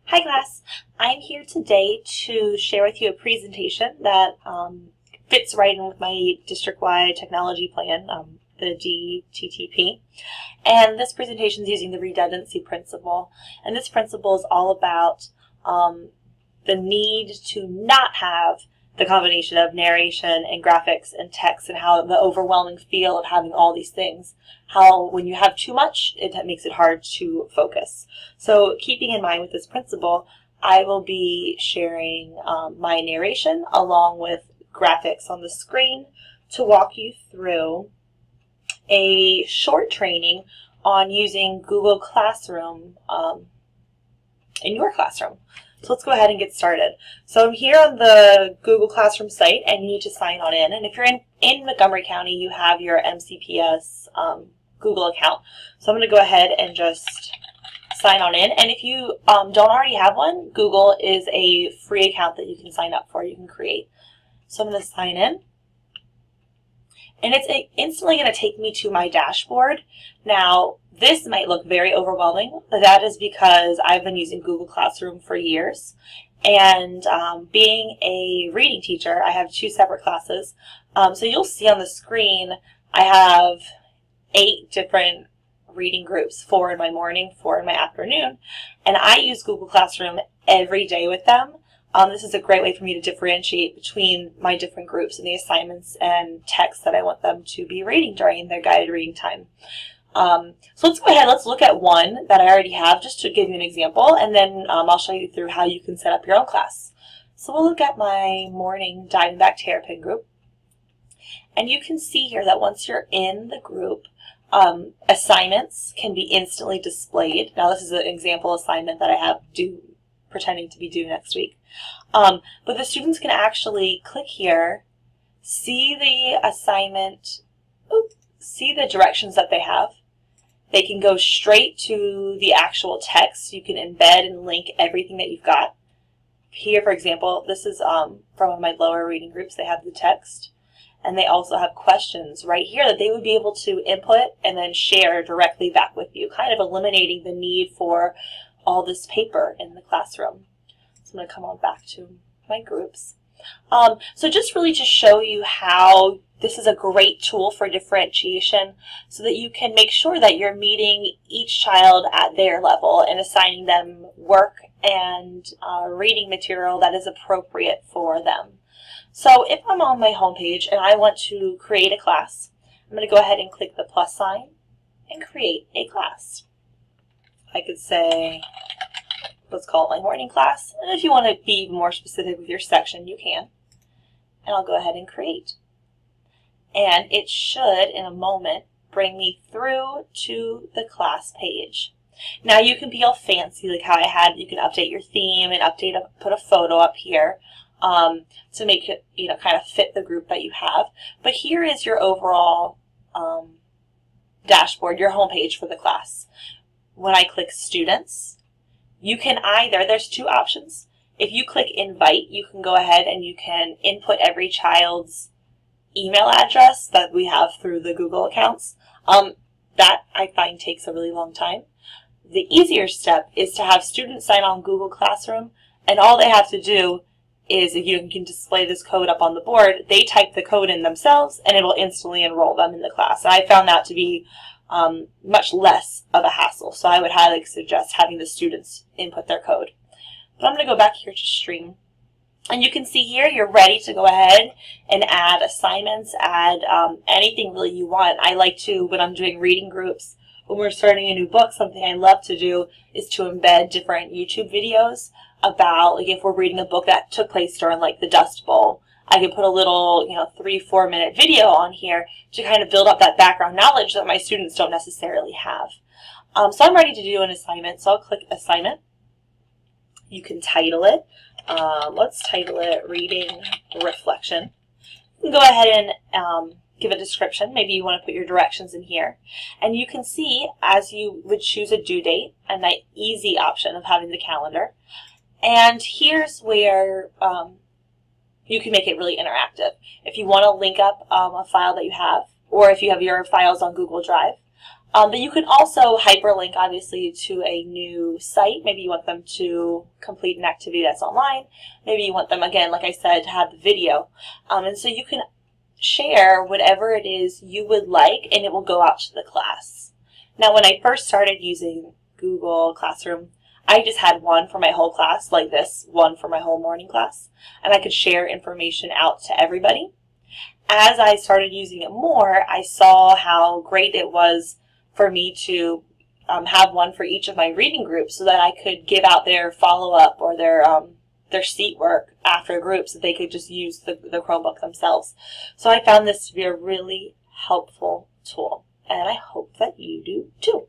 Hi class, I'm here today to share with you a presentation that fits right in with my district-wide technology plan, the DTTP. And this presentation is using the redundancy principle. And this principle is all about the need to not have the combination of narration and graphics and text, and how the overwhelming feel of having all these things, how when you have too much, it makes it hard to focus. So keeping in mind with this principle, I will be sharing my narration along with graphics on the screen to walk you through a short training on using Google Classroom in your classroom. So let's go ahead and get started. So I'm here on the Google Classroom site, and you need to sign on in. And if you're in Montgomery County, you have your MCPS Google account. So I'm going to go ahead and just sign on in. And if you don't already have one, Google is a free account that you can sign up for, you can create. So I'm going to sign in. And it's instantly going to take me to my dashboard. Now, this might look very overwhelming, but that is because I've been using Google Classroom for years. And being a reading teacher, I have 2 separate classes. So you'll see on the screen, I have 8 different reading groups, 4 in my morning, 4 in my afternoon. And I use Google Classroom every day with them. This is a great way for me to differentiate between my different groups and the assignments and texts that I want them to be reading during their guided reading time. So let's go ahead, let's look at one that I already have just to give you an example, and then I'll show you through how you can set up your own class. So we'll look at my morning Diamondback Terrapin group. And you can see here that once you're in the group, assignments can be instantly displayed. Now this is an example assignment that I have pretending to be due next week. But the students can actually click here, see the assignment, see the directions that they have. They can go straight to the actual text. You can embed and link everything that you've got. Here, for example, this is from one of my lower reading groups. They have the text, and they also have questions right here that they would be able to input and then share directly back with you, kind of eliminating the need for all this paper in the classroom. So I'm going to come on back to my groups. So just really to show you how this is a great tool for differentiation so that you can make sure that you're meeting each child at their level and assigning them work and reading material that is appropriate for them. So if I'm on my home page and I want to create a class, I'm going to go ahead and click the plus sign and create a class. I could say, let's call it my morning class. And if you want to be even more specific with your section, you can. And I'll go ahead and create. And it should, in a moment, bring me through to the class page. Now you can be all fancy like how I had. You can update your theme and put a photo up here to make it, kind of fit the group that you have. But here is your overall dashboard, your home page for the class. When I click students, you can there's 2 options. If you click invite, you can go ahead and you can input every child's email address that we have through the Google accounts. That I find takes a really long time. The easier step is to have students sign on Google Classroom, and all they have to do is, if you can display this code up on the board, they type the code in themselves and it will instantly enroll them in the class. And I found that to be much less of a hassle. So I would highly suggest having the students input their code. But I'm going to go back here to Stream. And you can see here you're ready to go ahead and add assignments, add anything really you want. I like to, when I'm doing reading groups, when we're starting a new book, something I love to do is to embed different YouTube videos about, like if we're reading a book that took place during like the Dust Bowl, I can put a little, 3-4 minute video on here to kind of build up that background knowledge that my students don't necessarily have. So I'm ready to do an assignment, so I'll click Assignment. You can title it. Let's title it Reading Reflection. You can go ahead and give a description. Maybe you want to put your directions in here. And you can see, as you would choose a due date, a nice easy option of having the calendar. And here's where you can make it really interactive. If you want to link up a file that you have, or if you have your files on Google Drive, But you can also hyperlink, obviously, to a new site. Maybe you want them to complete an activity that's online. Maybe you want them, again, like I said, to have the video. And so you can share whatever it is you would like, and it will go out to the class. Now, when I first started using Google Classroom, I just had one for my whole class, like this, one for my whole morning class, and I could share information out to everybody. As I started using it more, I saw how great it was for me to have one for each of my reading groups so that I could give out their follow-up or their seat work after groups, so they could just use the Chromebook themselves. So I found this to be a really helpful tool, and I hope that you do too.